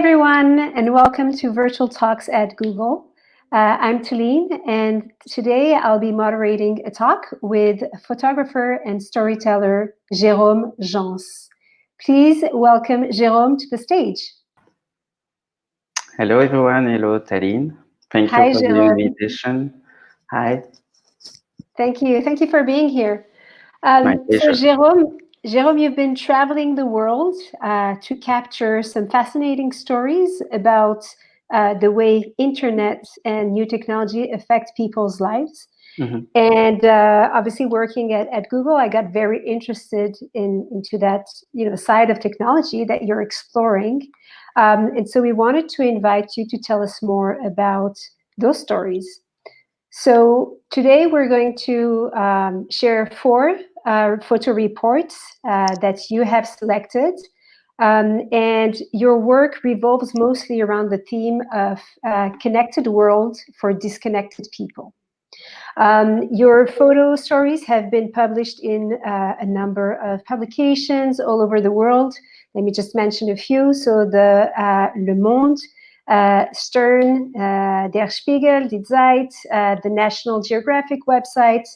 everyone, and welcome to Virtual Talks at Google. I'm Taline, and today I'll be moderating a talk with photographer and storyteller Jérôme Gence. Please welcome Jérôme to the stage. Hello, everyone. Hello, Taline. Thank you for the invitation. Hi. Thank you. Thank you for being here. My pleasure. So, Jérôme, you've been traveling the world to capture some fascinating stories about the way internet and new technology affect people's lives. Mm-hmm. And obviously working at Google, I got very interested into that side of technology that you're exploring. And so we wanted to invite you to tell us more about those stories. So today we're going to share 4 photo reports that you have selected. And your work revolves mostly around the theme of connected world for disconnected people. Your photo stories have been published in a number of publications all over the world. Let me just mention a few. So the Le Monde, Stern, Der Spiegel, Die Zeit, the National Geographic website.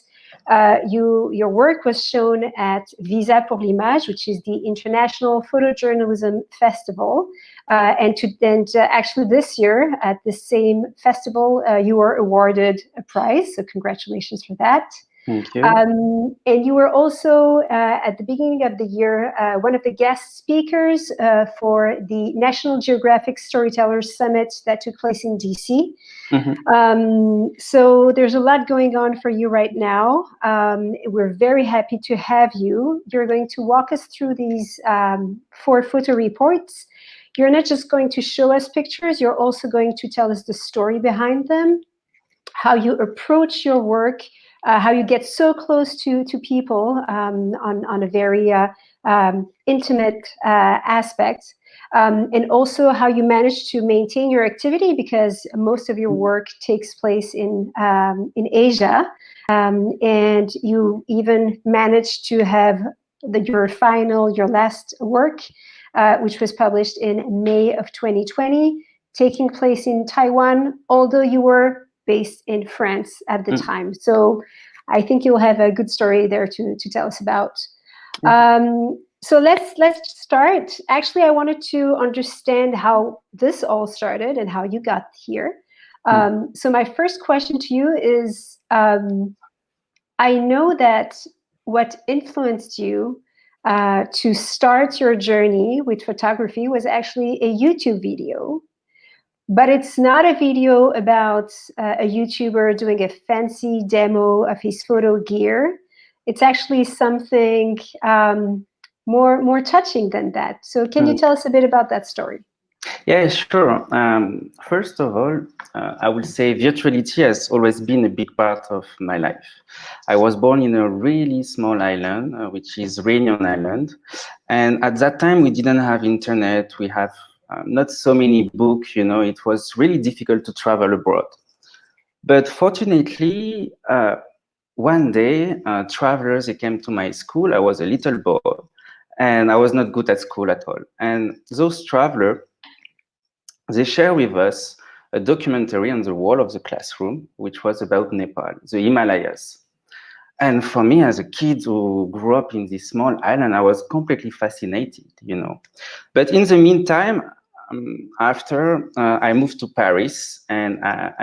Your work was shown at Visa pour l'Image, which is the International Photojournalism Festival. And actually this year at the same festival, you were awarded a prize. So congratulations for that. Thank you. And you were also, at the beginning of the year, one of the guest speakers for the National Geographic Storytellers Summit that took place in DC. Mm-hmm. So there's a lot going on for you right now. We're very happy to have you. You're going to walk us through these 4 photo reports. You're not just going to show us pictures, you're also going to tell us the story behind them, how you approach your work, how you get so close to people on a very intimate aspect, and also how you manage to maintain your activity because most of your work takes place in Asia, and you even managed to have your last work, which was published in May of 2020, taking place in Taiwan, although you were based in France at the time. So I think you'll have a good story there to tell us about. So let's start. Actually, I wanted to understand how this all started and how you got here. So my first question to you is, I know that what influenced you to start your journey with photography was actually a YouTube video. But it's not a video about a YouTuber doing a fancy demo of his photo gear. It's actually something more touching than that. So can you tell us a bit about that story? Yeah, sure. First of all, I would say virtuality has always been a big part of my life. I was born in a really small island, which is Réunion Island. And at that time, we didn't have internet. We have not so many books, it was really difficult to travel abroad. But fortunately, one day, travelers, they came to my school. I was a little boy, and I was not good at school at all. And those travelers, they share with us a documentary on the wall of the classroom, which was about Nepal, the Himalayas. And for me, as a kid who grew up in this small island, I was completely fascinated, But in the meantime, after I moved to Paris, and I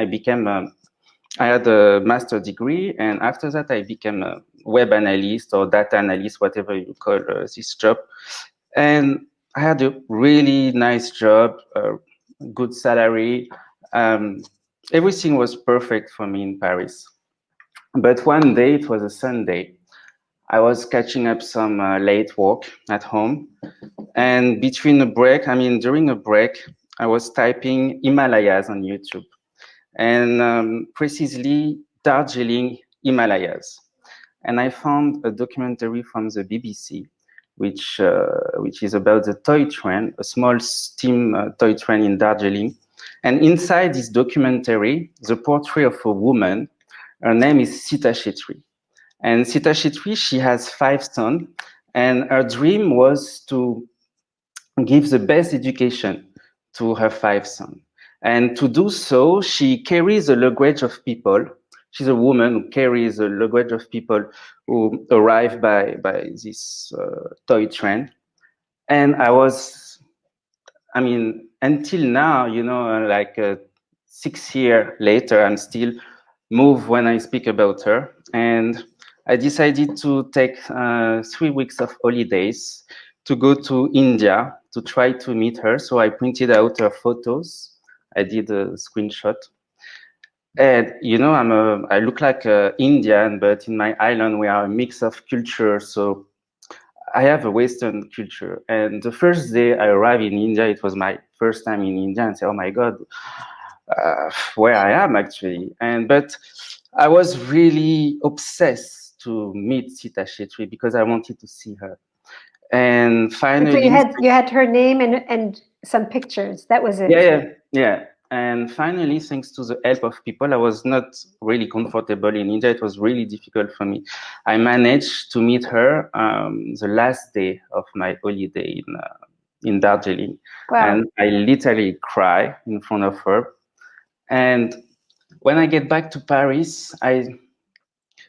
had a master's degree, and after that I became a web analyst or data analyst, whatever you call this job. And I had a really nice job, good salary. Everything was perfect for me in Paris. But one day, it was a Sunday, I was catching up some late work at home. And during a break, I was typing Himalayas on YouTube, and precisely Darjeeling Himalayas. And I found a documentary from the BBC, which is about the toy train, a small steam toy train in Darjeeling. And inside this documentary, the portrait of a woman, her name is Sita Shetty. And Sita Shetty, she has 5 sons, and her dream was to give the best education to her 5 sons. And to do so, she carries a luggage of people. She's a woman who carries a luggage of people who arrive by this toy train. And I mean, until now, you know, like 6 years later, I'm still moved when I speak about her. And I decided to take 3 weeks of holidays to go to India to try to meet her. So I printed out her photos. I did a screenshot. And you know, I look like an Indian, but in my island we are a mix of cultures. So I have a Western culture. And the first day I arrived in India, it was my first time in India, and say, oh my God, where I am actually. But I was really obsessed to meet Sita Shetty because I wanted to see her. And finally, so you had her name and some pictures. That was it. Yeah. And finally, thanks to the help of people, I was not really comfortable in India. It was really difficult for me. I managed to meet her the last day of my holiday in Darjeeling. Wow. And I literally cry in front of her. And when I get back to Paris, I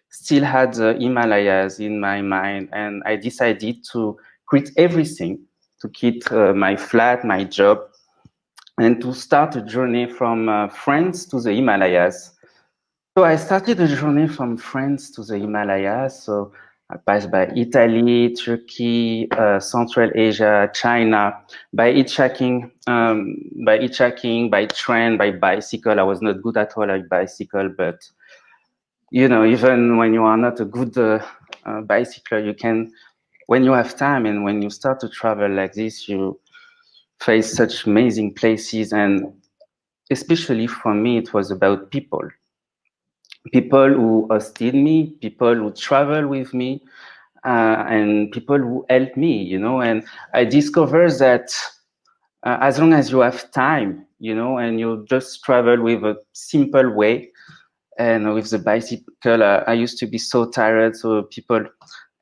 still had the Himalayas in my mind, and I decided to quit everything, to quit my flat, my job, and to start a journey from France to the Himalayas. So I started a journey from France to the Himalayas. So I passed by Italy, Turkey, Central Asia, China, by hitchhiking, by train, by bicycle. I was not good at all at bicycle, but you know, even when you are not a good bicycler, you can, when you have time and when you start to travel like this, you face such amazing places. And especially for me, it was about people. People who hosted me, people who travel with me, and people who help me, you know. And I discovered that as long as you have time, you know, and you just travel with a simple way, and with the bicycle, I used to be so tired, so people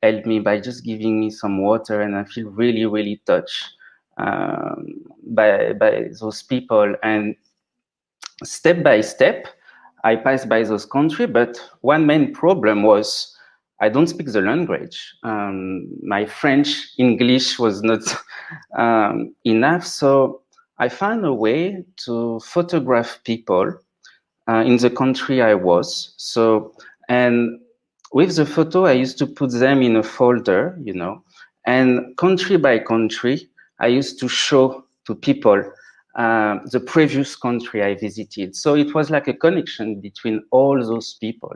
help me by just giving me some water, and I feel really, really touched by those people. And step by step, I passed by those countries, but one main problem was I don't speak the language. My French, English was not enough, so I found a way to photograph people in the country I was. So, and with the photo, I used to put them in a folder, you know, and country by country, I used to show to people the previous country I visited. So it was like a connection between all those people.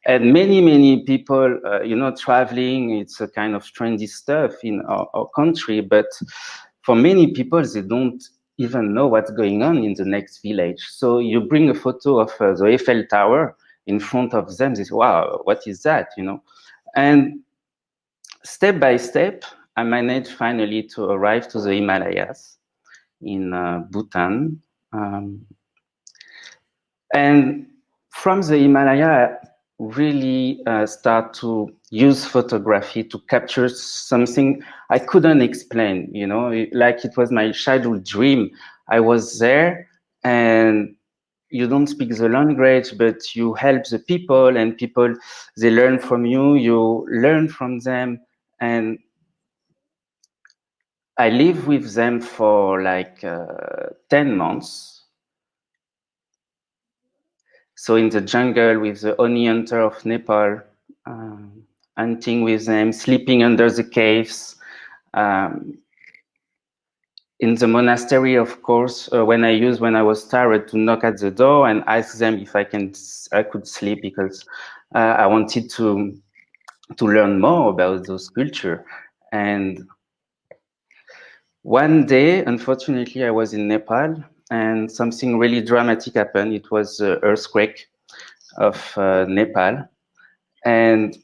And many, many people, you know, traveling, it's a kind of trendy stuff in our country, but for many people, they don't even know what's going on in the next village. So you bring a photo of the Eiffel Tower in front of them, they say, wow, what is that, you know? And step by step, I managed finally to arrive to the Himalayas in Bhutan. And from the Himalaya, I really start to use photography to capture something I couldn't explain, you know, like it was my childhood dream. I was there, and you don't speak the language, but you help the people, and people, they learn from you, you learn from them. And I live with them for like 10 months. So in the jungle with the honey hunter of Nepal, hunting with them, sleeping under the caves. In the monastery, of course, when I was tired, to knock at the door and ask them if I could sleep, because I wanted to learn more about those culture. And one day, unfortunately, I was in Nepal, and something really dramatic happened. It was the earthquake of Nepal. And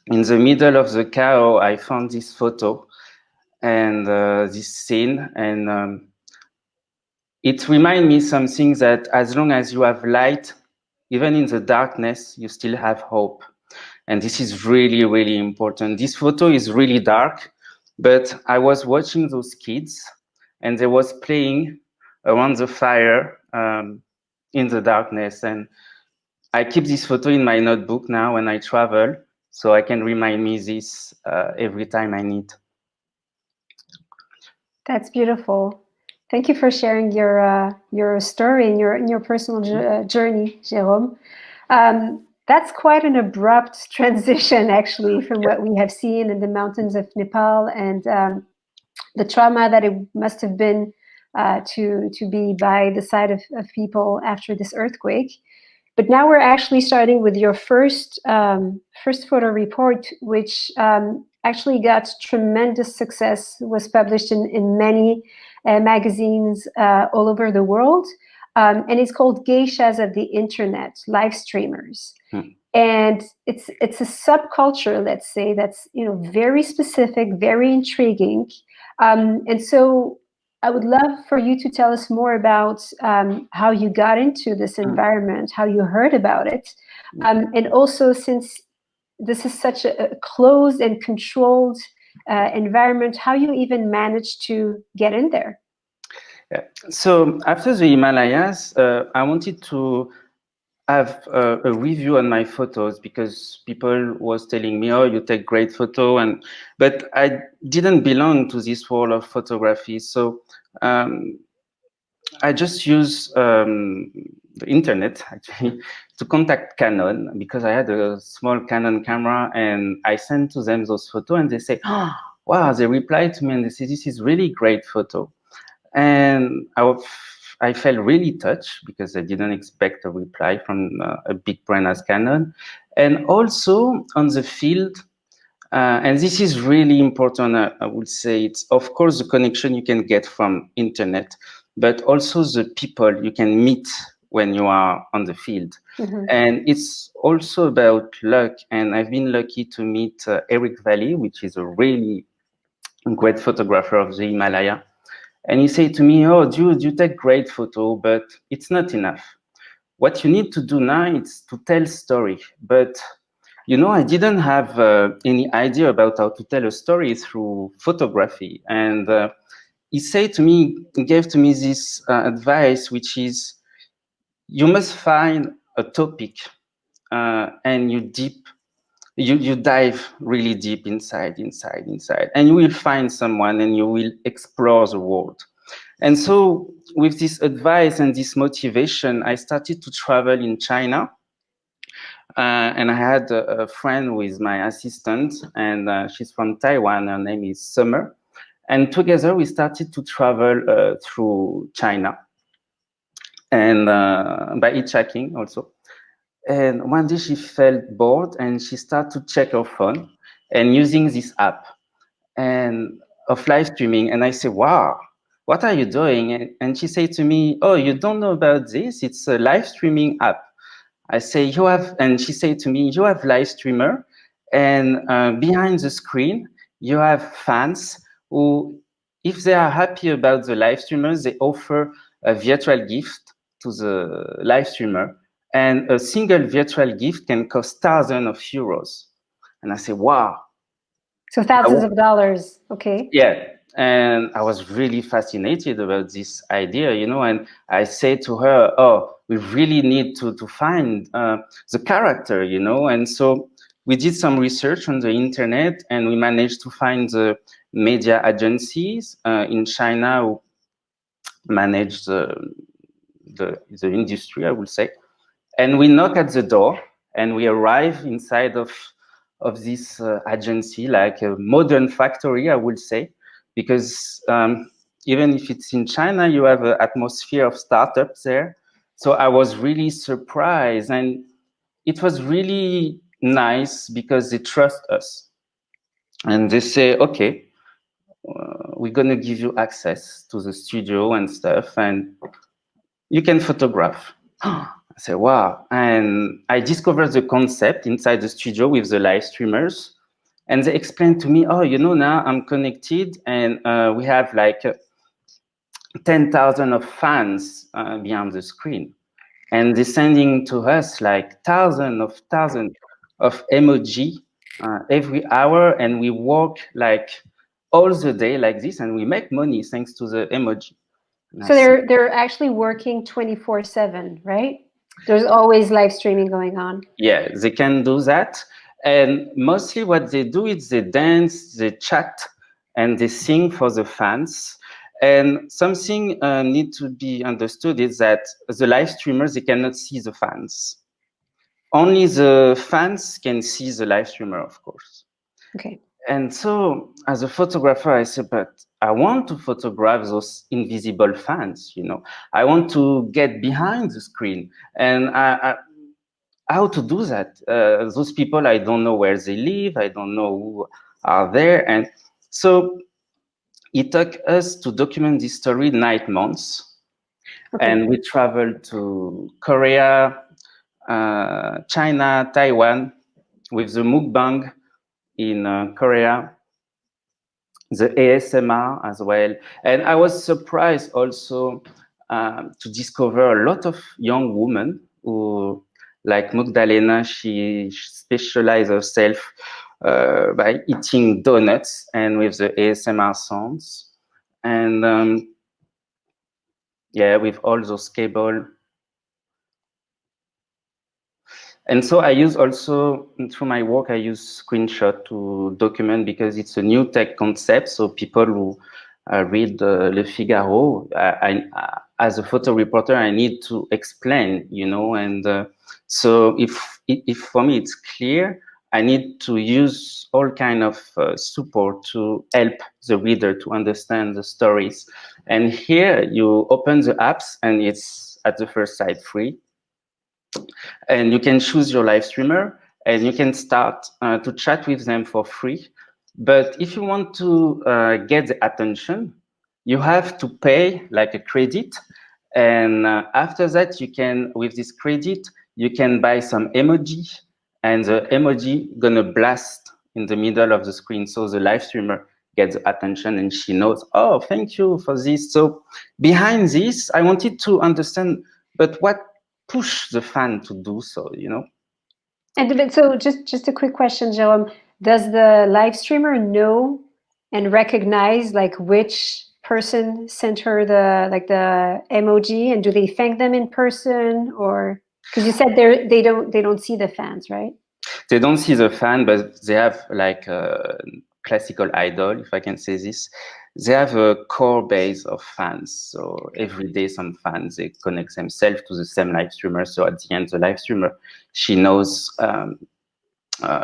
in the middle of the chaos, I found this photo and this scene, and it reminded me something, that as long as you have light, even in the darkness, you still have hope. And this is really, really important. This photo is really dark, but I was watching those kids, and they was playing around the fire in the darkness. And I keep this photo in my notebook now when I travel, so I can remind me this every time I need. That's beautiful. Thank you for sharing your story and your personal journey, Jérôme. That's quite an abrupt transition, actually, from what we have seen in the mountains of Nepal and the trauma that it must have been to be by the side of people after this earthquake. But now we're actually starting with your first photo report, which actually got tremendous success, was published in many magazines all over the world. And it's called Geishas of the Internet, Livestreamers. And it's a subculture, let's say, that's very specific, very intriguing. And so I would love for you to tell us more about how you got into this environment, how you heard about it, and also, since this is such a closed and controlled environment, how you even managed to get in there. Yeah. So after the Himalayas, I wanted to have a review on my photos, because people was telling me, oh, you take great photo, but I didn't belong to this world of photography. So I just use the internet, actually, to contact Canon, because I had a small Canon camera, and I sent to them those photos, and they say, oh, wow, they replied to me and they say, this is really great photo. And I felt really touched, because I didn't expect a reply from a big brand as Canon. And also on the field, and this is really important, I would say, it's of course the connection you can get from internet, but also the people you can meet when you are on the field. And it's also about luck. And I've been lucky to meet Eric Valley, which is a really great photographer of the Himalaya. And he said to me, oh, dude, you take great photo, but it's not enough. What you need to do now is to tell story. But, I didn't have any idea about how to tell a story through photography. And he said to me, he gave to me this advice, which is, you must find a topic and you dive really deep inside, and you will find someone and you will explore the world. And so with this advice and this motivation, I started to travel in China. And I had a friend who is my assistant, and she's from Taiwan. Her name is Summer. And together we started to travel through China, and by hitchhiking also. And one day she felt bored, and she started to check her phone and using this app and of live streaming. And I said, wow, what are you doing? And she said to me, oh, you don't know about this? It's a live streaming app. I say, you have, and she said to me, you have live streamer, and behind the screen, you have fans who, if they are happy about the live streamers, they offer a virtual gift to the live streamer, and a single virtual gift can cost thousands of euros. And I say, wow. So thousands of dollars, okay. Yeah. And I was really fascinated about this idea, and I said to her, oh, we really need to find the character, and so we did some research on the internet, and we managed to find the media agencies in China who manage the industry, I would say. And we knock at the door, and we arrive inside of this agency, like a modern factory, I would say, because even if it's in China, you have an atmosphere of startups there. So I was really surprised, and it was really nice because they trust us. And they say, okay, we're going to give you access to the studio and stuff, and you can photograph. I say, wow. And I discovered the concept inside the studio with the live streamers. And they explained to me, oh, now I'm connected, and we have like 10,000 of fans behind the screen. And they're sending to us like thousands of emoji every hour. And we work like all the day like this, and we make money thanks to the emoji. So they're actually working 24/7, right? There's always live streaming going on. Yeah, they can do that. And mostly what they do is they dance, they chat, and they sing for the fans. And something need to be understood is that the live streamers, they cannot see the fans. Only the fans can see the live streamer, of course. Okay. And so as a photographer, I said, but I want to photograph those invisible fans, you know. I want to get behind the screen. And how to do that? Those people, I don't know where they live. I don't know who are there. And so it took us to document this story 9 months. Okay. And we traveled to Korea, China, Taiwan, with the mukbang in Korea, the ASMR as well. And I was surprised also to discover a lot of young women who, like Magdalena, she specialized herself by eating donuts and with the ASMR sounds. And yeah, with all those cable. And so I use also, through my work, I use screenshot to document because it's a new tech concept. So people who read Le Figaro, as a photo reporter, I need to explain, you know, and so if for me it's clear, I need to use all kind of support to help the reader to understand the stories. And here you open the apps and it's at the first sight free. And you can choose your live streamer and you can start to chat with them for free. But if you want to get the attention, you have to pay like a credit. And after that, you can, with this credit, you can buy some emoji and the emoji gonna blast in the middle of the screen. So the live streamer gets attention and she knows, oh, thank you for this. So behind this, I wanted to understand, but what push the fan to do so, you know? And so just a quick question, Jérôme. Does the live streamer know and recognize like which person sent her the emoji, and do they thank them in person, or because you said they don't see the fans, right? They don't see the fan, but they have like a classical idol, if I can say this. They have a core base of fans. So every day, some fans, they connect themselves to the same live streamer. So at the end, the live streamer, she knows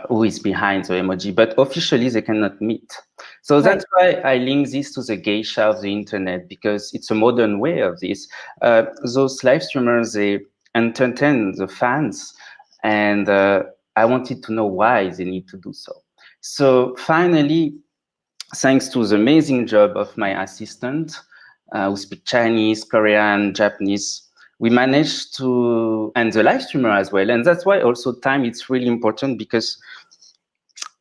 who is behind the emoji, but officially they cannot meet. So that's why I link this to the Geishas of the Internet, because it's a modern way of this. Those live streamers, they entertain the fans, and I wanted to know why they need to do so. So finally, thanks to the amazing job of my assistant, who speak Chinese, Korean, Japanese, we managed to, and the live streamer as well. And that's why also time is really important, because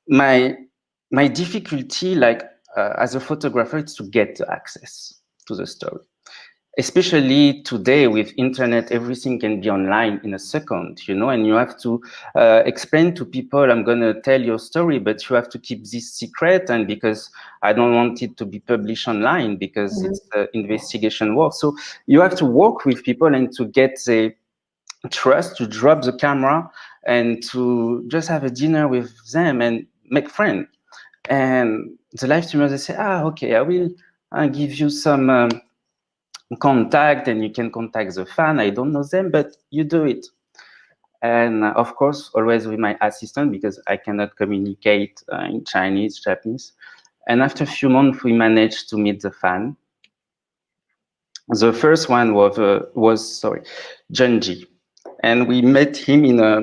my difficulty, like as a photographer, is to get the access to the story. Especially today with internet, everything can be online in a second, you know, and you have to explain to people, I'm going to tell your story, but you have to keep this secret. And because I don't want it to be published online, because it's investigation work. So you have to work with people and to get the trust to drop the camera and to just have a dinner with them and make friends. And the live streamers, they say, okay, I will give you some contact and you can contact the fan. I don't know them, but you do it. And of course, always with my assistant, because I cannot communicate in Chinese, Japanese. And after a few months, we managed to meet the fan. The first one was Junji. And we met him in a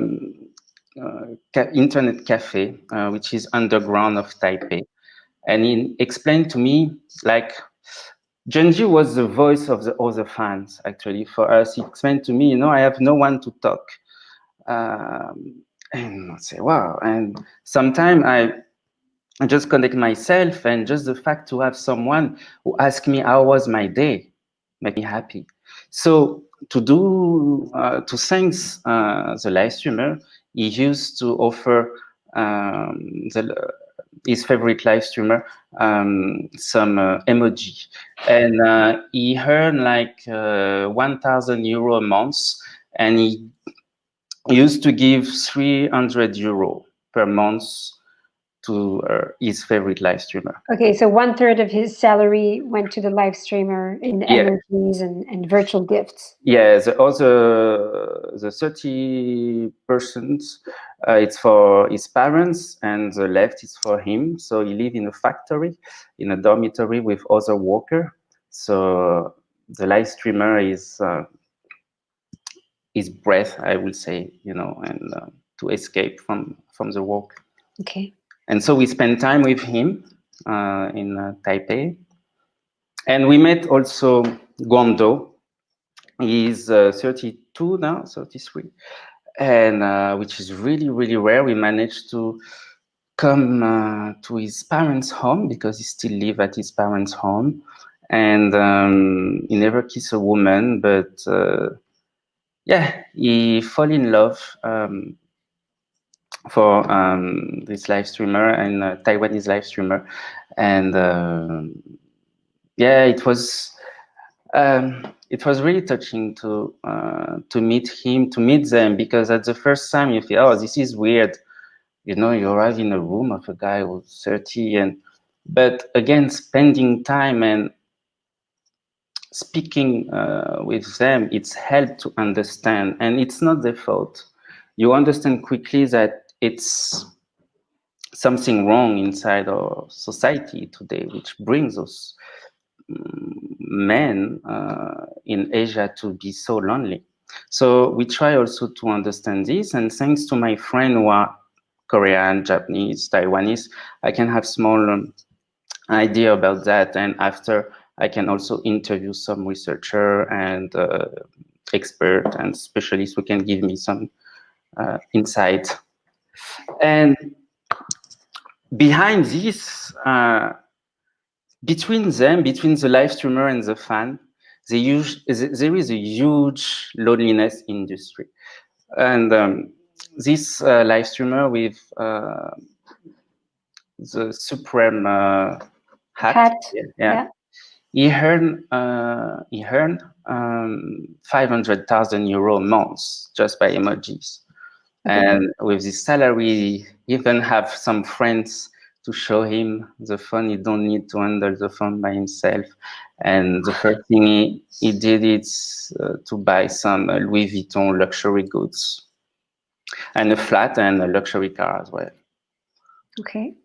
internet cafe, which is underground of Taipei. And he explained to me, like, Genji was the voice of the other fans, actually, for us. He explained to me, you know, I have no one to talk. And I say, wow. And sometimes I just connect myself, and just the fact to have someone who asks me how was my day make me happy. So to thank the live streamer, he used to offer his favorite live streamer some emoji, and he earned like 1,000 euro a month, and he used to give 300 euro per month to his favorite live streamer. Okay, so 1/3 of his salary went to the live streamer in Yeah. emojis and virtual gifts. Yeah, the other, the 30%, it's for his parents, and the left is for him. So he lives in a factory, in a dormitory with other workers. So the live streamer is his breath, I would say, you know, and to escape from the work. Okay. And so we spent time with him in Taipei. And we met also Guangdo. He's 32 now, 33. And which is really, really rare. We managed to come to his parents' home because he still lives at his parents' home. And he never kissed a woman, but yeah, he fell in love for this live streamer and Taiwanese live streamer. And yeah, it was really touching to meet him, to meet them, because at the first time you feel, oh, this is weird. You know, you arrive in a room of a guy who's 30, but again, spending time and speaking with them, it's helped to understand, and it's not their fault. You understand quickly that it's something wrong inside our society today, which brings us men in Asia to be so lonely. So we try also to understand this, and thanks to my friend who are Korean, Japanese, Taiwanese, I can have small idea about that, and after I can also interview some researcher and expert and specialists who can give me some insight. And behind this, between the live streamer and the fan, there is a huge loneliness industry. And this live streamer with the supreme hat. Yeah. He earned 500,000 euro a month just by emojis. Okay. And with this salary, he even have some friends to show him the phone. He don't need to handle the phone by himself. And the first thing he did is to buy some Louis Vuitton luxury goods and a flat and a luxury car as well. Okay.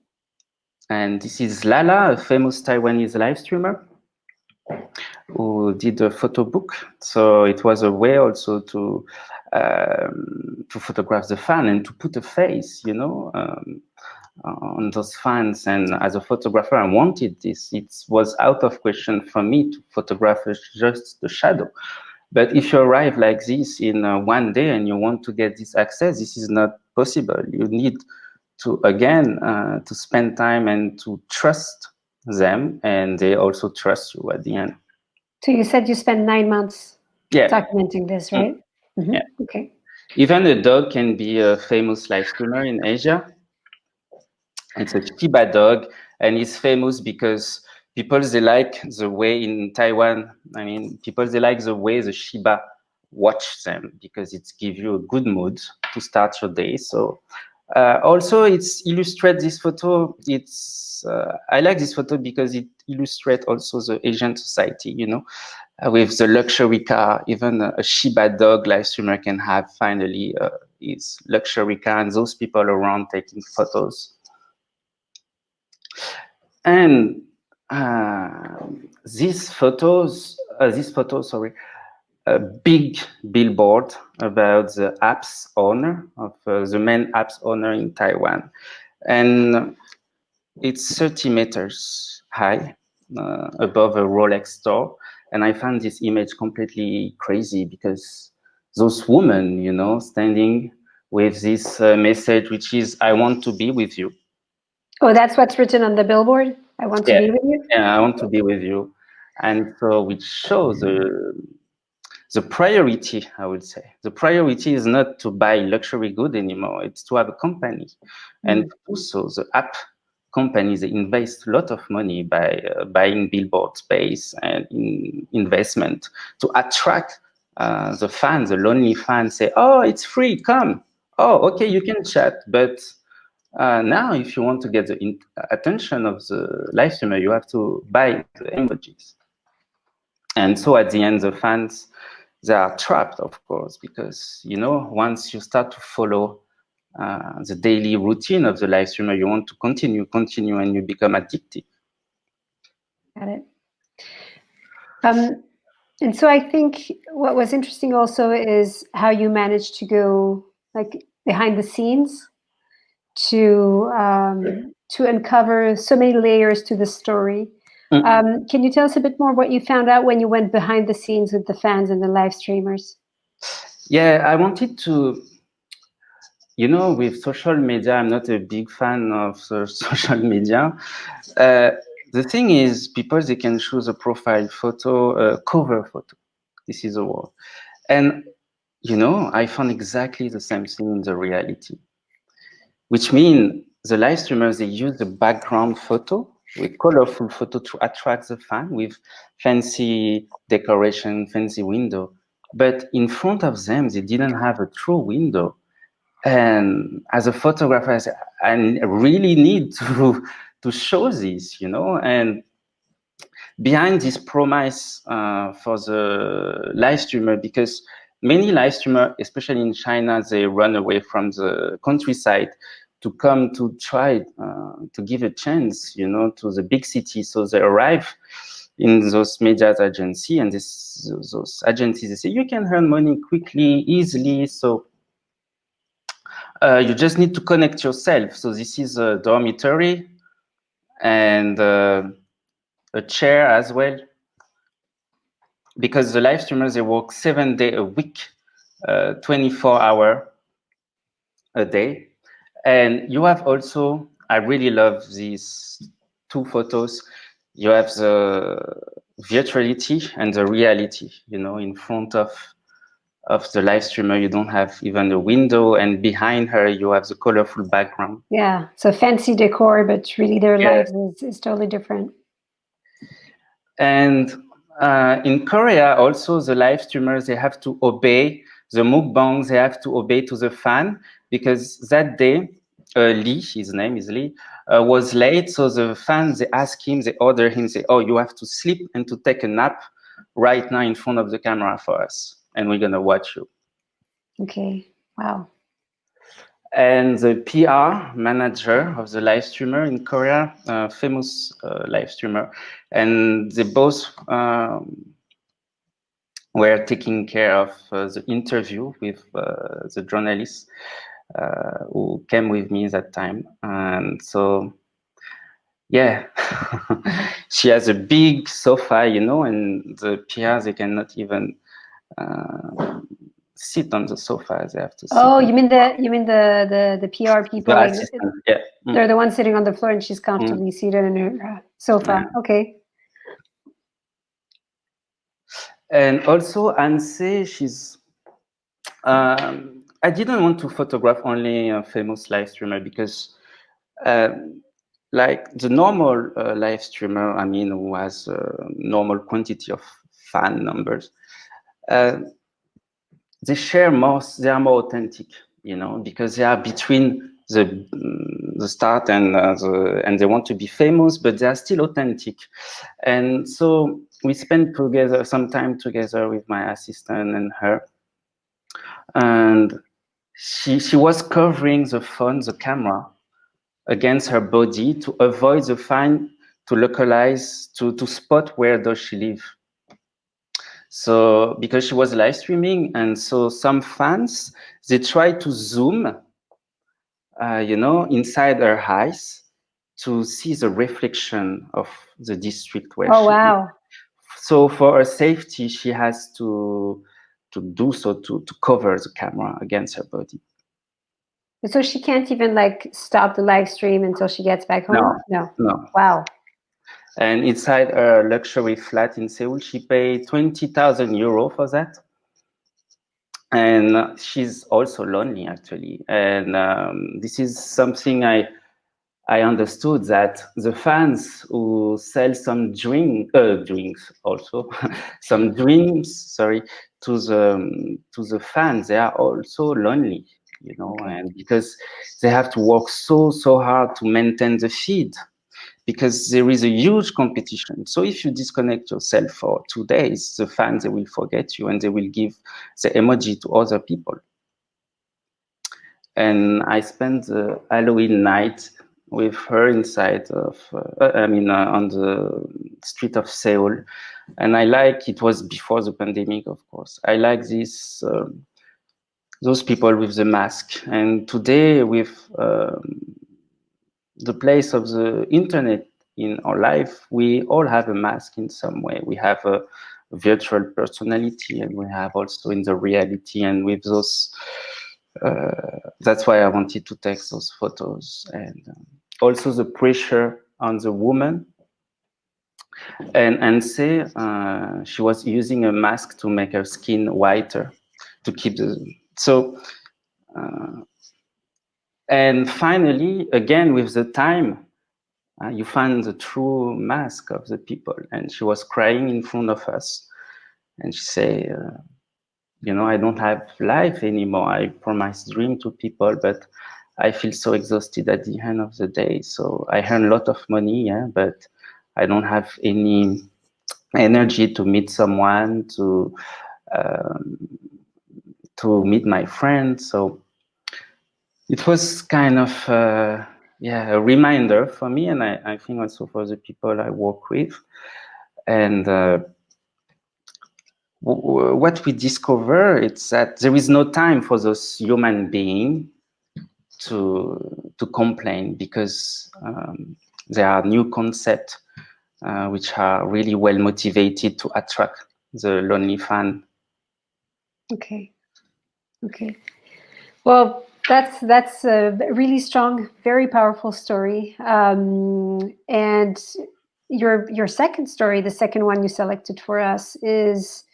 And this is Lala, a famous Taiwanese live streamer who did a photo book. So it was a way also to photograph the fan and to put a face, you know, on those fans. And as a photographer, I wanted this. It was out of question for me to photograph just the shadow. But if you arrive like this in one day and you want to get this access, this is not possible. You need to, again, to spend time and to trust them, and they also trust you at the end. So you said you spent 9 months documenting this, right? Yeah. Okay. Even a dog can be a famous live streamer in Asia. It's a Shiba dog, and it's famous because people, they like the way in Taiwan, I mean, people, they like the way the Shiba watch them because it gives you a good mood to start your day. So also, it's illustrate this photo. It's I like this photo because it illustrates also the Asian society, you know, with the luxury car. Even a Shiba dog live streamer can have finally his luxury car, and those people around taking photos. And these photos, a big billboard about the apps owner of the main apps owner in Taiwan, and it's 30 meters high above a Rolex store. And I found this image completely crazy because those women, you know, standing with this message, which is, I want to be with you. Oh, that's what's written on the billboard? I want to be with you? Yeah, I want to be with you. And so which shows the priority, I would say. The priority is not to buy luxury good anymore. It's to have a company. And also the app companies, they invest a lot of money by buying billboard space and investment to attract the fans, the lonely fans. Say, oh, it's free, come. Oh, okay, you can chat. But now, if you want to get the attention of the live streamer, you have to buy the emojis. And so at the end, the fans, they are trapped, of course, because, you know, once you start to follow the daily routine of the live streamer, you want to continue, and you become addicted. Got it. And so I think what was interesting also is how you managed to go like behind the scenes to uncover so many layers to the story. Can you tell us a bit more what you found out when you went behind the scenes with the fans and the live streamers? Yeah, I wanted to, you know, with social media, I'm not a big fan of social media. The thing is, people, they can choose a profile photo, cover photo. This is a word. And, you know, I found exactly the same thing in the reality, which means the live streamers, they use the background photo with colorful photo to attract the fan with fancy decoration, fancy window. But in front of them, they didn't have a true window. And as a photographer, I really need to show this, you know, and behind this promise for the live streamer, because many live streamers, especially in China, they run away from the countryside to come to try to give a chance, you know, to the big city. So they arrive in those media agencies, and those agencies, they say, you can earn money quickly, easily. So you just need to connect yourself. So this is a dormitory and a chair as well, because the live streamers, they work 7 days a week, 24 hours a day. And you have also, I really love these two photos. You have the virtuality and the reality, you know, in front of the live streamer, you don't have even a window, and behind her, you have the colorful background. Yeah, so fancy decor, but really their lives is totally different. And in Korea, also, the live streamers, they have to obey the mukbangs, they have to obey to the fan, because that day, Lee, his name is Lee, was late, so the fans, they ask him, they order him, say, oh, you have to sleep and to take a nap right now in front of the camera for us, and we're gonna watch you. Okay, wow. And the PR manager of the live streamer in Korea, famous live streamer, and they both were taking care of the interview with the journalist who came with me that time. And so, yeah, she has a big sofa, you know, and the PR, they cannot even sit on the sofa. They have to sit. Oh, you mean the PR people? The like, assistant, yeah. They're the ones sitting on the floor, and she's comfortably seated in her sofa. Yeah. Okay. And also, Anse, she's. I didn't want to photograph only a famous live streamer, because, like the normal live streamer, I mean, who has a normal quantity of fan numbers, they share more. They are more authentic, you know, because they are between the start and they want to be famous, but they are still authentic. And so we spent together some time together with my assistant and her, and she was covering the phone, the camera, against her body to avoid the fan, to localize, to spot where does she live. So because she was live streaming, and so some fans, they try to zoom, you know, inside her eyes to see the reflection of the district where she lives. So for her safety, she has to do so, to cover the camera against her body. So she can't even like stop the live stream until she gets back home? No. Wow. And inside her luxury flat in Seoul, she paid 20,000 euro for that. And she's also lonely, actually. And this is something I I understood that the fans who sell some drinks also, some dreams, sorry, to the fans, they are also lonely, you know, Okay. and because they have to work so hard to maintain the feed, because there is a huge competition. So if you disconnect yourself for 2 days, the fans, they will forget you and they will give the emoji to other people. And I spent the Halloween night with her inside of, on the street of Seoul. And I like, it was before the pandemic, of course. I like those people with the mask. And today, with the place of the internet in our life, we all have a mask in some way. We have a virtual personality, and we have also in the reality. And with those, that's why I wanted to take those photos. And also the pressure on the woman. And say she was using a mask to make her skin whiter, to keep the so. And finally, again with the time, you find the true mask of the people. And she was crying in front of us, and she say, I don't have life anymore. I promised dream to people, but I feel so exhausted at the end of the day. So I earn a lot of money, yeah, but I don't have any energy to meet someone, to meet my friends. So it was kind of a reminder for me, and I think also for the people I work with. And what we discover is that there is no time for those human beings to complain, because there are new concepts which are really well motivated to attract the lonely fan. Okay. Well, that's a really strong, very powerful story. And your second story, the second one you selected for us, is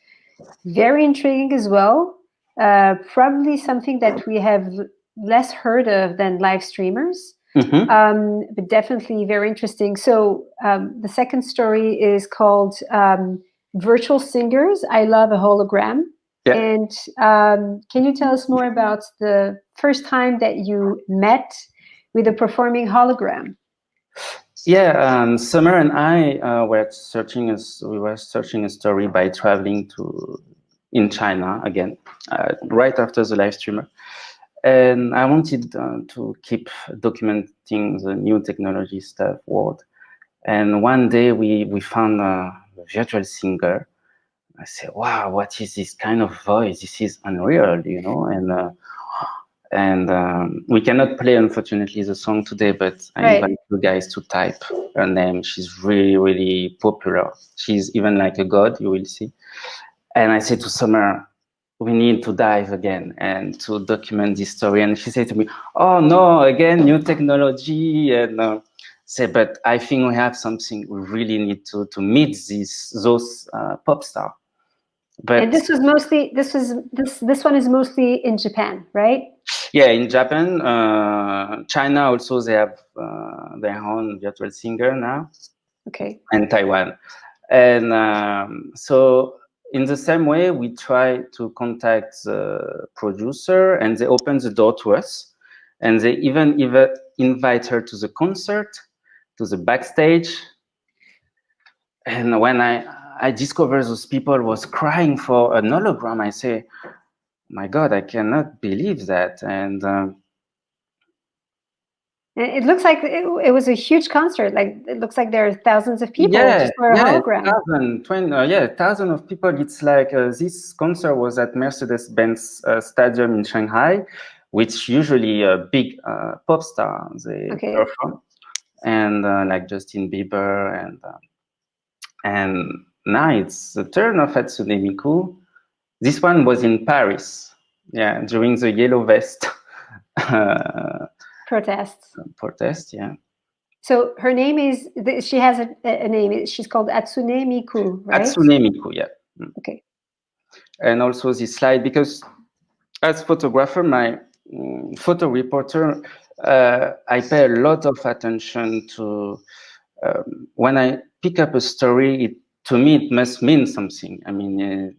very intriguing as well. Probably something that we have less heard of than live streamers, but definitely very interesting. So the second story is called Virtual Singers, I Love a Hologram. Yeah. And can you tell us more about the first time that you met with a performing hologram? Yeah, Summer and I were searching a story by traveling in China again, right after the live streamer. And I wanted to keep documenting the new technology stuff world. And one day we found a virtual singer. I said, wow, what is this kind of voice? This is unreal, and we cannot play, unfortunately, the song today, but I invite you guys to type her name. She's really, really popular. She's even like a god, you will see. And I said to Summer, we need to dive again and to document this story. And she said to me, oh no, again, new technology. And say, but I think we have something. We really need to meet those pop stars. But and this one is mostly in Japan, right? Yeah, in Japan, China also, they have their own virtual singer now. Okay. And Taiwan. And so in the same way, we try to contact the producer, and they open the door to us, and they even invite her to the concert, to the backstage. And when I discovered those people was crying for an hologram, I say, my God, I cannot believe that. And it looks like it was a huge concert. Like, it looks like there are thousands of people just for a hologram. 1,000 of people. It's like this concert was at Mercedes-Benz Stadium in Shanghai, which usually a big pop star they perform, and like Justin Bieber, and now it's the turn of Hatsune Miku. This one was in Paris, during the Yellow Vest protest, yeah. So her name is, she has a name, she's called Hatsune Miku, right? Hatsune Miku, yeah. Okay. And also this slide, because as photographer, my photo reporter I pay a lot of attention to when I pick up a story. To me, it must mean something. I mean,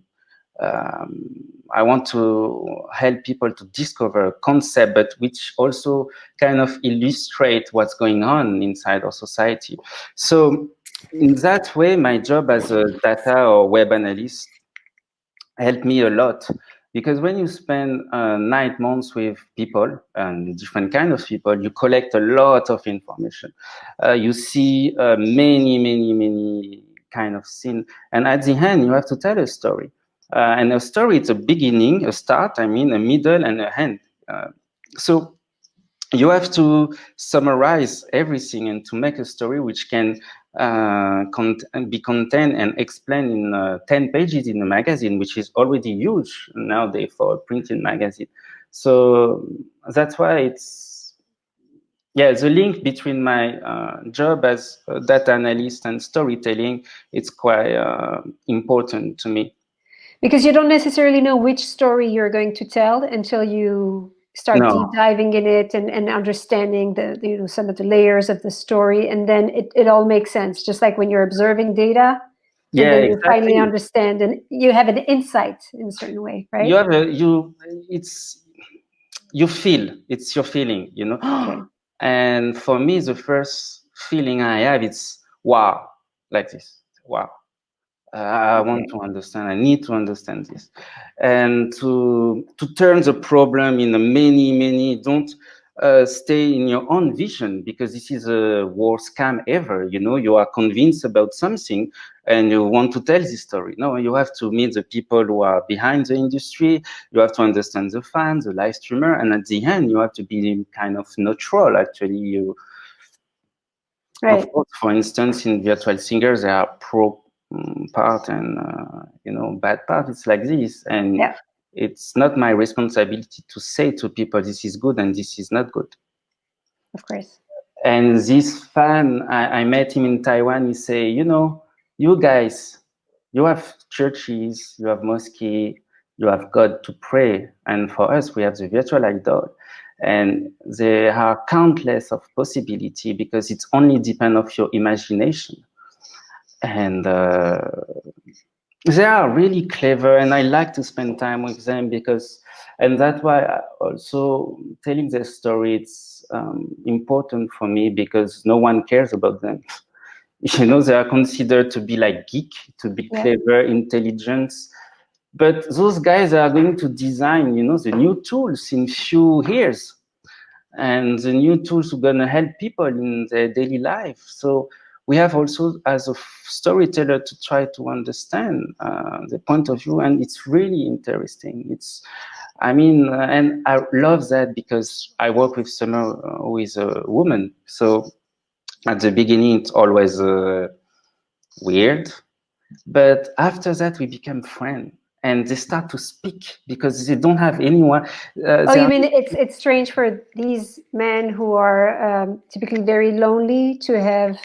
I want to help people to discover a concept, but which also kind of illustrate what's going on inside our society. So in that way, my job as a data or web analyst helped me a lot, because when you spend 9 months with people and different kind of people, you collect a lot of information. You see many kind of scene, and at the end you have to tell a story. And a story, it's a beginning, a start, I mean, a middle and a end. So you have to summarize everything and to make a story which can be contained and explained in 10 pages in a magazine, which is already huge nowadays for a printed magazine. So that's why it's, yeah, the link between my job as a data analyst and storytelling, it's quite important to me. Because you don't necessarily know which story you're going to tell until you start deep diving in it and understanding the some of the layers of the story, and then it all makes sense. Just like when you're observing data, and Yeah, then you finally exactly. understand, and you have an insight in a certain way, right? You have you feel, it's your feeling, you know. Okay. And for me, the first feeling I have, it's wow, like this. Wow. I want to understand. I need to understand this, and to turn the problem in a many. Don't stay in your own vision, because this is a worst scam ever. You know, you are convinced about something and you want to tell this story. No, you have to meet the people who are behind the industry. You have to understand the fans, the live streamer, and at the end, you have to be kind of neutral. Actually, you. Right. Of course, for instance, in virtual singers, there are pro part and bad part. It's like this, and yeah. It's not my responsibility to say to people this is good and this is not good. Of course. And this fan, I met him in Taiwan. He say, you guys, you have churches, you have mosques, you have God to pray, and for us, we have the virtual idol. And there are countless of possibility, because it's only depend of your imagination. And they are really clever, and I like to spend time with them, and that's why I also telling their story, it's important for me, because no one cares about them. They are considered to be like geek, to be clever, intelligent. But those guys are going to design, the new tools in few years. And the new tools are going to help people in their daily life. So we have also, as a storyteller, to try to understand the point of view, and it's really interesting. And I love that, because I work with Summer, who is a woman. So at the beginning, it's always weird, but after that, we become friends. And they start to speak, because they don't have anyone. You mean it's strange for these men who are typically very lonely to have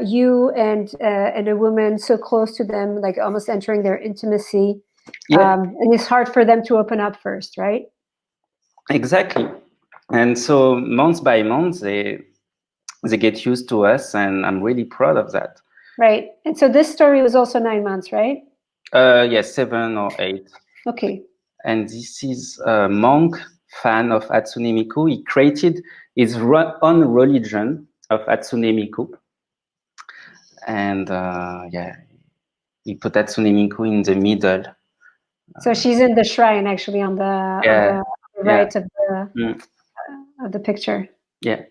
you and a woman so close to them, like almost entering their intimacy. And it's hard for them to open up first, right? Exactly. And so month by month, they get used to us, and I'm really proud of that. Right. And so this story was also 9 months, right? Yes, 7 or 8. Okay. And this is a monk fan of Hatsune Miku. He created his own religion of Hatsune Miku. And he put Hatsune Miku in the middle. So she's in the shrine, actually, on the right of the picture. Yeah.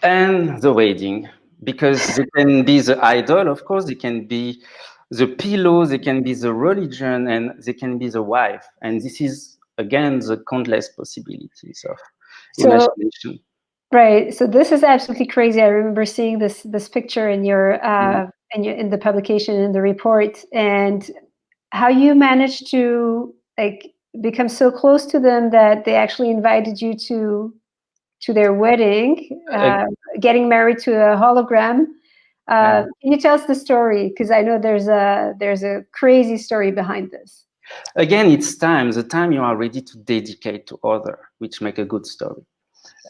And the wedding, because they can be the idol, of course, they can be the pillow, they can be the religion, and they can be the wife. And this is, again, the countless possibilities of imagination. Right. So this is absolutely crazy. I remember seeing this picture in your in the publication, in the report, and how you managed to become so close to them that they actually invited you to their wedding, getting married to a hologram. Can you tell us the story? Because I know there's a crazy story behind this. Again, it's time, the time you are ready to dedicate to other, which make a good story.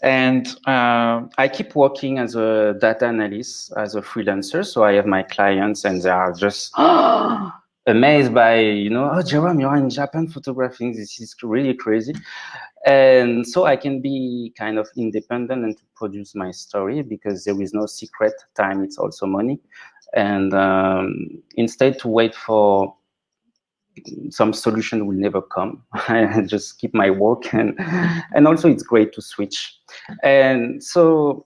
And I keep working as a data analyst, as a freelancer. So I have my clients and they are just amazed by, oh, Jérôme, you're in Japan photographing. This is really crazy. And so I can be kind of independent and to produce my story because there is no secret. Time, it's also money. And instead to wait for some solution will never come. I just keep my work and also it's great to switch. And so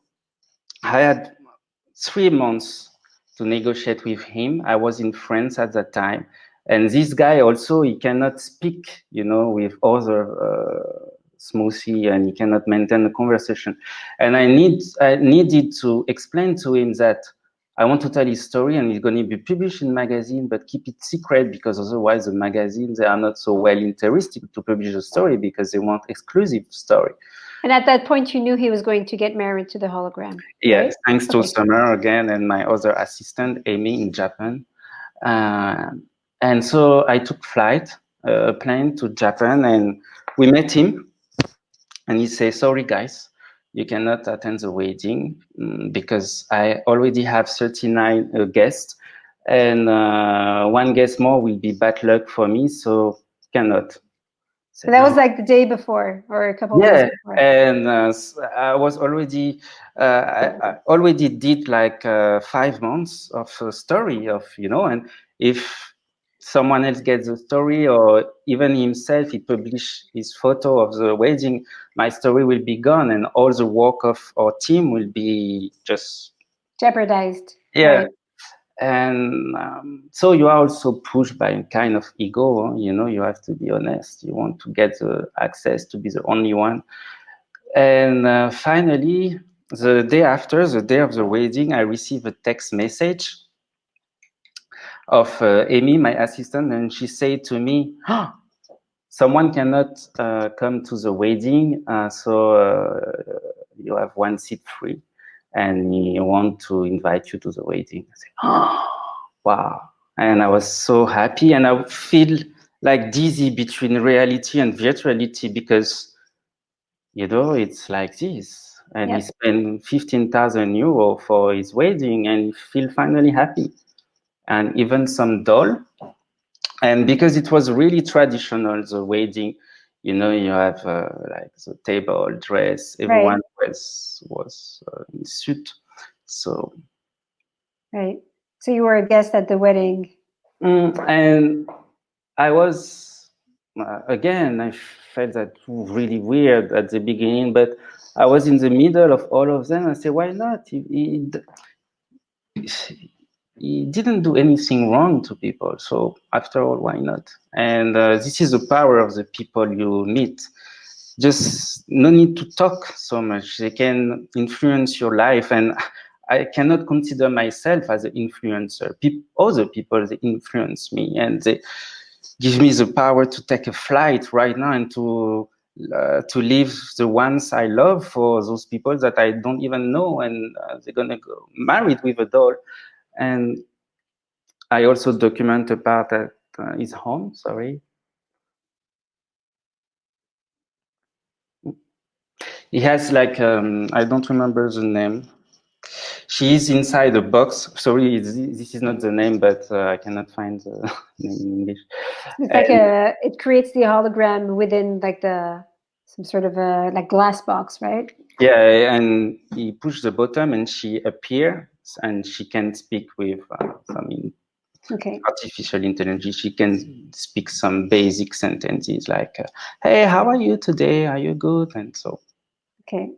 I had 3 months to negotiate with him. I was in France at that time. And this guy also, he cannot speak, with other smoothie and he cannot maintain a conversation. And I needed to explain to him that I want to tell his story and it's going to be published in magazine, but keep it secret because otherwise the magazines, they are not so well interested to publish a story because they want exclusive story. And at that point, you knew he was going to get married to the hologram. Yes, right? thanks to Summer again and my other assistant, Amy, in Japan. And so I took a plane to Japan and we met him. And he said, sorry, guys, you cannot attend the wedding because I already have 39 guests. And one guest more will be bad luck for me, so cannot. So that was like the day before or a couple of days before. And I was already, I already did like 5 months of a story of, and if someone else gets the story or even himself, he published his photo of the wedding, my story will be gone and all the work of our team will be just jeopardized. Yeah. Right. And so you are also pushed by a kind of ego, you have to be honest. You want to get the access to be the only one. And finally, the day after, the day of the wedding, I received a text message of Amy, my assistant, and she said to me, someone cannot come to the wedding, so you have one seat free, and he want to invite you to the wedding. I said, wow. And I was so happy, and I feel like dizzy between reality and virtuality because, it's like this. And he spent 15,000 euro for his wedding and he feel finally happy. And even some doll. And because it was really traditional, the wedding, you have like the table, dress, everyone was in suit. So. Right. So you were a guest at the wedding. And I was, again, I felt that really weird at the beginning, but I was in the middle of all of them. I said, why not? He didn't do anything wrong to people. So after all, why not? And this is the power of the people you meet. Just no need to talk so much. They can influence your life. And I cannot consider myself as an influencer. Other people, they influence me and they give me the power to take a flight right now and to leave the ones I love for those people that I don't even know, and they're gonna go married with a doll. And I also document a part at his home. Sorry, he has like I don't remember the name. She is inside a box. Sorry, this is not the name, but I cannot find the name in English. It's like it creates the hologram within like some sort of a like glass box, right? Yeah, and he pushed the button and she appears and she can speak with some artificial intelligence. She can speak some basic sentences like, hey, how are you today? Are you good? And so. Okay.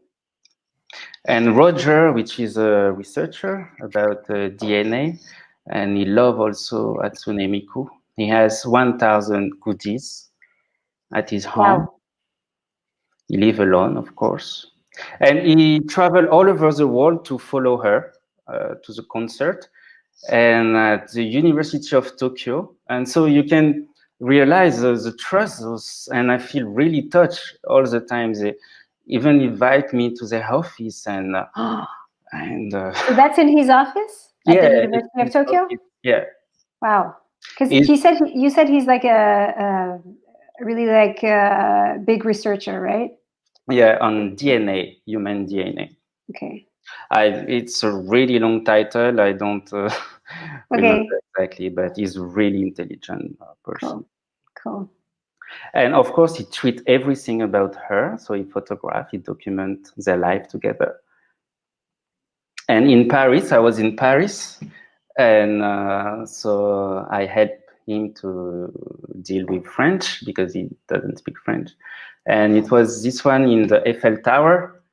And Roger, which is a researcher about DNA, and he loves also Hatsune Miku. He has 1,000 goodies at his home. Wow. He lives alone, of course. And he traveled all over the world to follow her to the concert and at the University of Tokyo. And so you can realize the trust, and I feel really touched all the time. They even invite me to their office and So that's in his office at the University of Tokyo? Office. Yeah. Wow. Because you said he's like a really like big researcher, right? Yeah, on DNA, human DNA. Okay. It's a really long title. I don't remember Okay. exactly, but he's a really intelligent person. Cool. Cool. And of course, he tweets everything about her. So he photograph, he document their life together. And in Paris, I was in Paris, and so I helped him to deal with French because he doesn't speak French. And it was this one in the Eiffel Tower.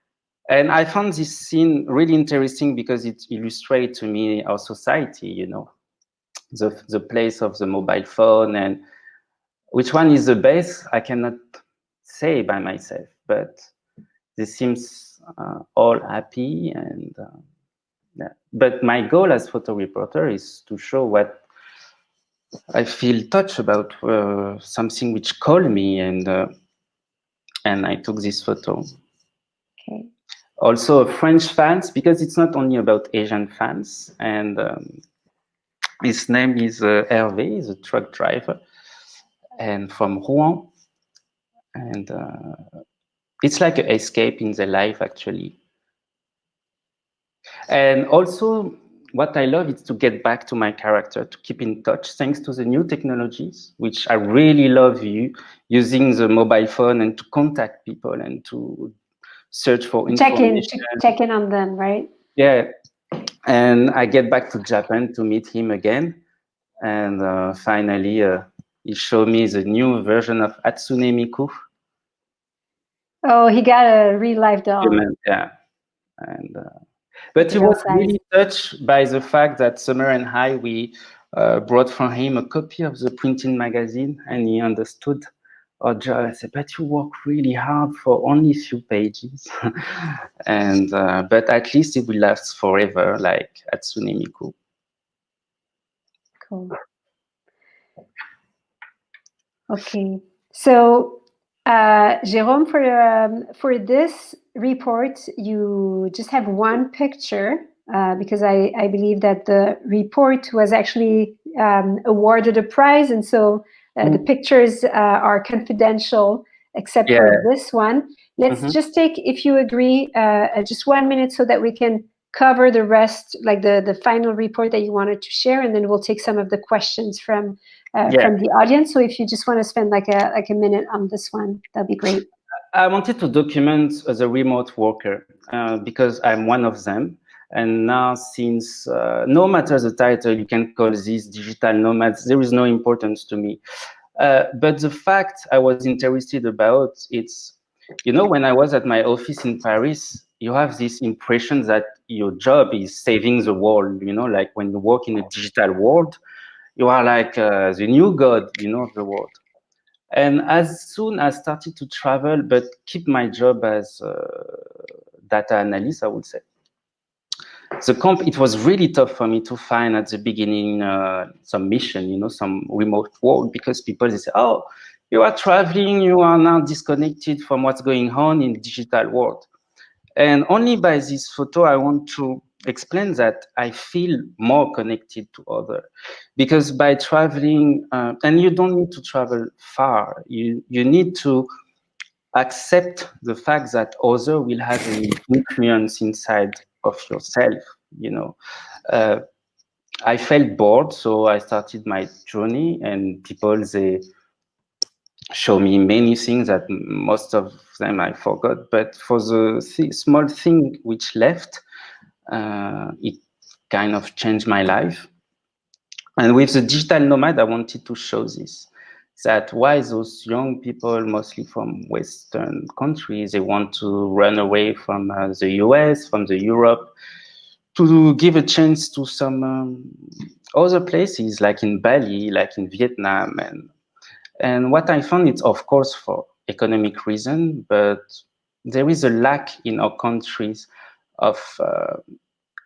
And I found this scene really interesting because it illustrates to me our society, you know, the place of the mobile phone, and which one is the best, I cannot say by myself, but they seems all happy. And yeah. But my goal as photo reporter is to show what I feel touched about, something which called me, and I took this photo. Okay. Also French fans, because it's not only about Asian fans. And his name is Hervé, he's a truck driver, and from Rouen. And it's like an escape in their life, actually. And also, what I love is to get back to my character, to keep in touch, thanks to the new technologies, which I really love using the mobile phone and to contact people and to search for information. Check in on them, right? Yeah. And I get back to Japan to meet him again. And finally, he showed me the new version of Hatsune Miku. Oh, he got a real life doll. Yeah. And but he was really touched by the fact that Summer and I, we brought for him a copy of the printing magazine, and he understood our job. I said, but you work really hard for only a few pages. And but at least it will last forever, like Hatsune Miku. Cool. Okay. So, Jérôme, for this report, you just have one picture because I believe that the report was actually awarded a prize, and so the pictures are confidential except for this one. Let's just take, if you agree, just 1 minute so that we can cover the rest, like the final report that you wanted to share, and then we'll take some of the questions from the audience. So if you just want to spend like a minute on this one, that'd be great. I wanted to document as a remote worker because I'm one of them. And now, since no matter the title, you can call these digital nomads, there is no importance to me. But the fact I was interested about, it's, you know, when I was at my office in Paris, you have this impression that your job is saving the world, you know, like when you work in a digital world, you are like the new god, you know, of the world. And as soon as I started to travel, but keep my job as data analyst, I would say, it was really tough for me to find at the beginning some mission, you know, some remote work, because people, they say, oh, you are traveling, you are now disconnected from what's going on in the digital world. And only by this photo, I want to explain that I feel more connected to others, because by traveling, and you don't need to travel far, you need to accept the fact that others will have an influence inside of yourself, you know. I felt bored, so I started my journey, and people, they show me many things that most of them I forgot. But for the small thing which left, it kind of changed my life. And with the digital nomad, I wanted to show this, that why those young people, mostly from Western countries, they want to run away from the US, from the Europe, to give a chance to some other places, like in Bali, like in Vietnam. And what I found, it's of course for economic reason, but there is a lack in our countries of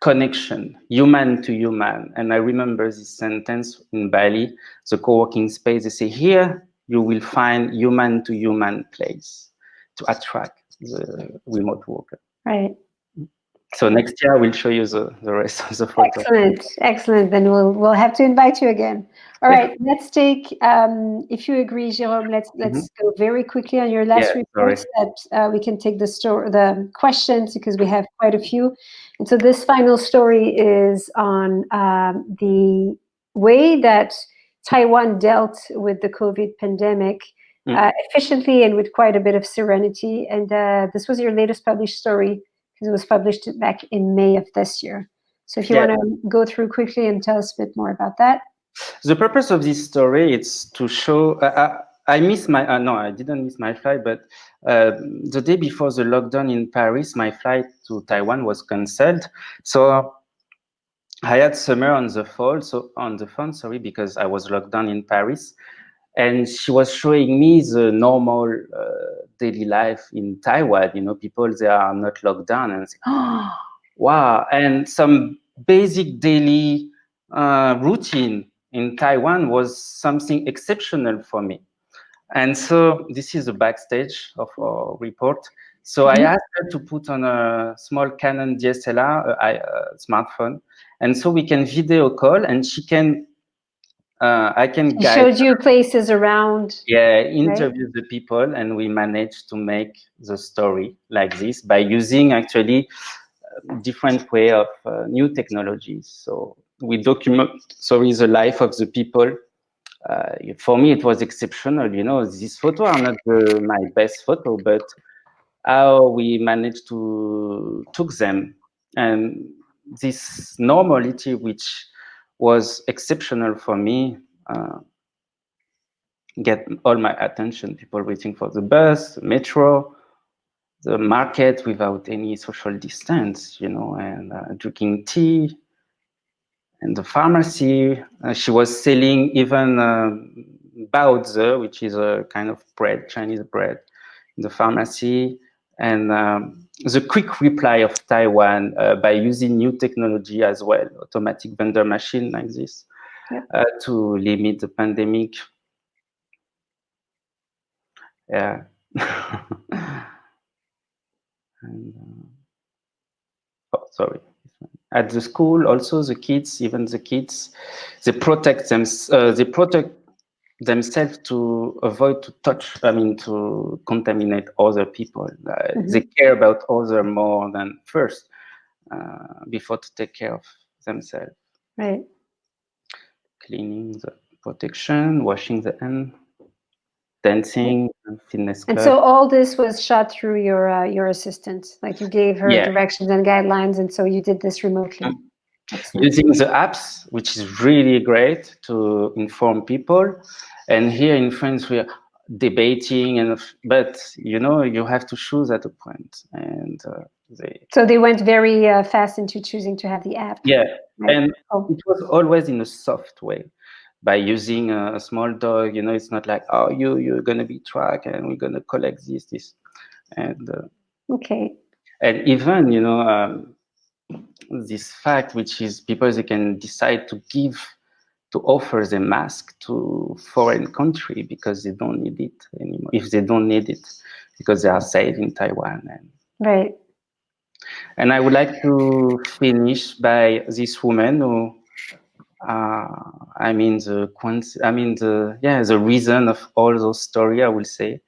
connection, human to human. And I remember this sentence in Bali, the co-working space, they say, here you will find human to human place to attract the remote worker. Right. So next year I will show you the rest of the photo. Excellent, excellent. Then we'll have to invite you again. All right, let's take. If you agree, Jérôme, let's go very quickly on your last report, that we can take the questions, because we have quite a few. And so this final story is on the way that Taiwan dealt with the COVID pandemic efficiently and with quite a bit of serenity. And this was your latest published story, because it was published back in May of this year. So if you want to go through quickly and tell us a bit more about that. The purpose of this story is to show, I missed my, no, I didn't miss my flight, but the day before the lockdown in Paris, my flight to Taiwan was cancelled. So I had Summer on the phone, sorry, because I was locked down in Paris. And she was showing me the normal daily life in Taiwan. You know, people, they are not locked down, and say, oh, wow. And some basic daily routine in Taiwan was something exceptional for me. And so this is the backstage of our report. So I asked her to put on a small Canon DSLR, a smartphone, and so we can video call, and she can, I can guide. Showed you places around. Yeah, interview the people, and we managed to make the story like this by using actually different way of new technologies. So we document, the life of the people. For me, it was exceptional. You know, these photos are not my best photo, but how we managed to took them, and this normality, which was exceptional for me, get all my attention. People waiting for the bus, the metro, the market without any social distance, you know, and drinking tea. And the pharmacy, she was selling even baozi, which is a kind of bread, Chinese bread, in the pharmacy. And the quick reply of Taiwan by using new technology as well, automatic vendor machine like this, to limit the pandemic. Yeah. And, oh, sorry. At the school, also the kids, even the kids, they protect themselves to avoid to touch. I mean, to contaminate other people. They care about others more than first, before to take care of themselves. Right. Cleaning, the protection, washing the hand, dancing, fitness club. And so all this was shot through your assistant, like you gave her directions and guidelines, and so you did this remotely. Using the apps, which is really great to inform people. And here in France, we are debating, but you know, you have to choose at a point. And so they went very fast into choosing to have the app. Yeah, right? And it was always in a soft way, by using a small dog. You know, it's not like, oh, you're gonna be tracked and we're gonna collect this, and and even, you know, this fact, which is people, they can decide to offer the mask to foreign country because they don't need it anymore. If they don't need it, because they are safe in Taiwan. Right. And I would like to finish by this woman who, the reason of all those stories, I will say.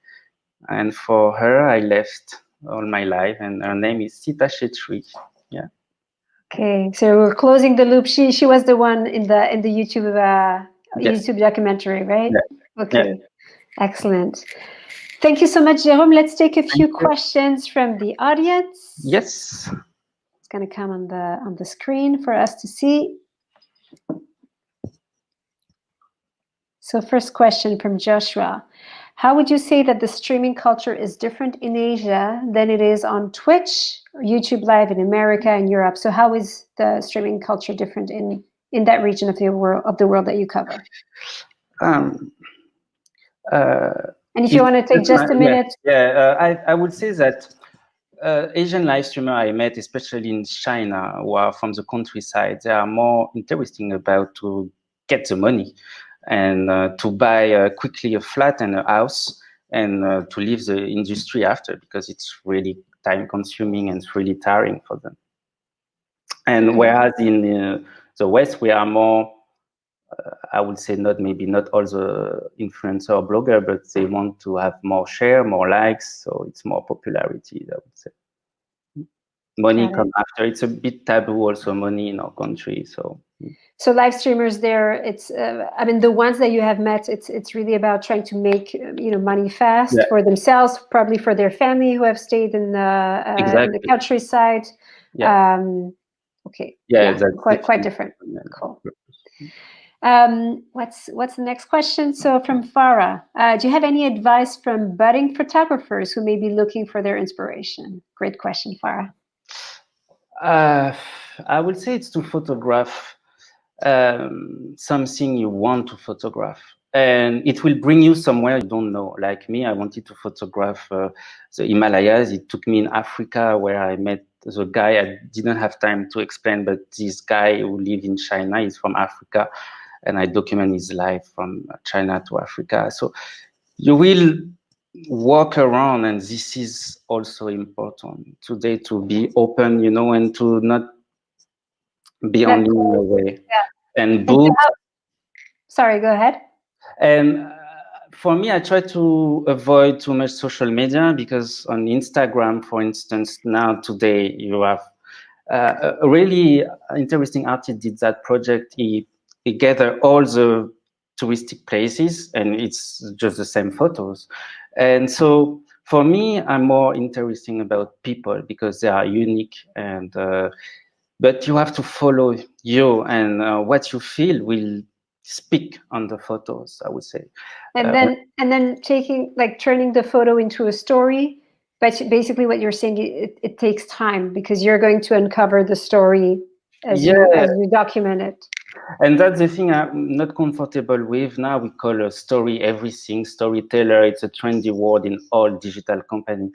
And for her, I left all my life, and her name is Sita Shetri. Yeah. Okay, so we're closing the loop. She was the one in the YouTube YouTube documentary, right? Yeah. Okay, excellent. Thank you so much, Jérôme. Let's take a few questions from the audience. Yes. It's going to come on the screen for us to see. So first question from Joshua. How would you say that the streaming culture is different in Asia than it is on Twitch or YouTube Live in America and Europe? So how is the streaming culture different in that region of the world that you cover? And if you want to take just a minute. I would say that Asian live streamers I met, especially in China, who are from the countryside, they are more interesting about to get the money and to buy quickly a flat and a house, and to leave the industry after, because it's really time consuming and it's really tiring for them. And whereas in the West, we are more, I would say maybe not all the influencer or blogger, but they want to have more share, more likes. So it's more popularity, I would say. Money comes after. It's a bit taboo also, money in our country. So live streamers there, it's, I mean, the ones that you have met, it's really about trying to make, money fast for themselves, probably for their family who have stayed in the countryside. Yeah. Okay. Yeah, that's quite different. Cool. What's the next question? So from Farah, do you have any advice from budding photographers who may be looking for their inspiration? Great question, Farah. I would say it's to photograph something you want to photograph, and it will bring you somewhere you don't know. Like me, I wanted to photograph the Himalayas. It took me in Africa, where I met the guy. I didn't have time to explain, but this guy who lives in China is from Africa, and I document his life from China to Africa. So you will walk around, and this is also important today, to be open, and to not be only in your way. And books. Sorry, go ahead. And for me, I try to avoid too much social media, because on Instagram, for instance, now today you have a really interesting artist did that project. He gathered all the touristic places, and it's just the same photos. And so for me, I'm more interesting about people, because they are unique, and but you have to follow you, and what you feel will speak on the photos, I would say. And then turning the photo into a story. But basically what you're saying, it takes time, because you're going to uncover the story as you document it. And that's the thing I'm not comfortable with. Now we call a story everything, storyteller. It's a trendy word in all digital companies.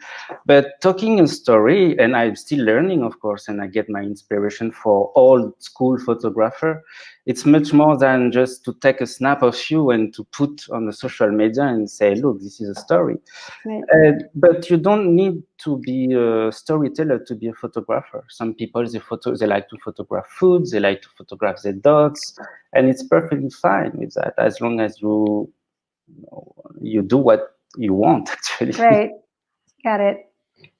But talking a story, and I'm still learning, of course, and I get my inspiration for old school photographer. It's much more than just to take a snap of you and to put on the social media and say, look, this is a story. Right. But you don't need to be a storyteller to be a photographer. Some people, they like to photograph food, they like to photograph their dogs, and it's perfectly fine with that, as long as you do what you want, actually. Right. Got it.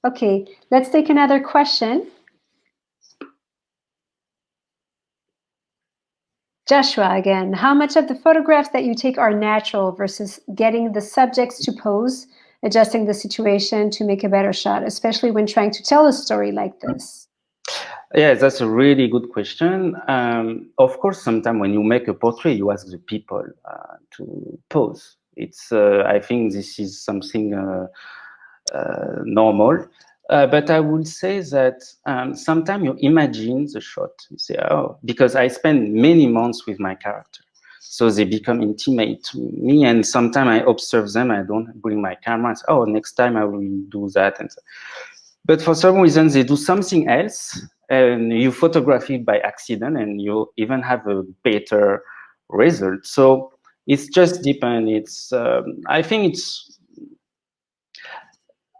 Okay, let's take another question. Joshua again, how much of the photographs that you take are natural versus getting the subjects to pose, adjusting the situation to make a better shot, especially when trying to tell a story like this? Yeah, that's a really good question. Of course, sometimes when you make a portrait, you ask the people to pose. It's, I think this is something normal. But I would say that sometimes you imagine the shot. You say, oh, because I spend many months with my character. So they become intimate to me. And sometimes I observe them. I don't bring my camera. And say, oh, next time I will do that. And so. But for some reason, they do something else. And you photograph it by accident. And you even have a better result. So it's just depends. It's, I think it's,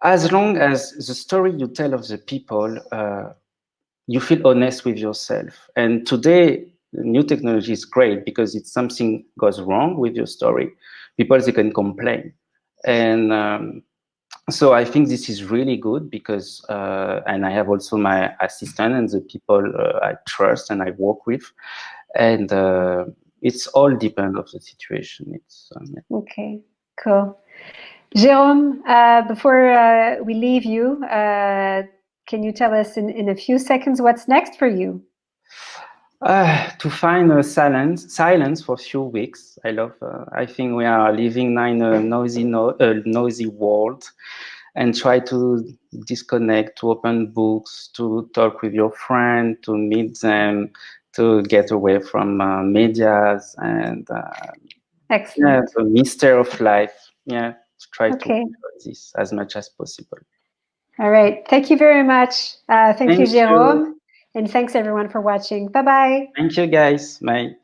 as long as the story you tell of the people, you feel honest with yourself. And today, new technology is great, because if something goes wrong with your story, people, they can complain. And so I think this is really good, because, and I have also my assistant and the people I trust and I work with. And it's all depends of the situation. It's okay, cool. Jérôme, before we leave you, can you tell us in a few seconds what's next for you? To find a silence for a few weeks. I think we are living now in a noisy world, and try to disconnect, to open books, to talk with your friend, to meet them, to get away from medias, and Excellent. the mystery of life. Yeah, to try to enjoy this as much as possible. All right. Thank you very much. Thank you, Jérôme. And thanks everyone for watching. Bye-bye. Thank you, guys. Bye.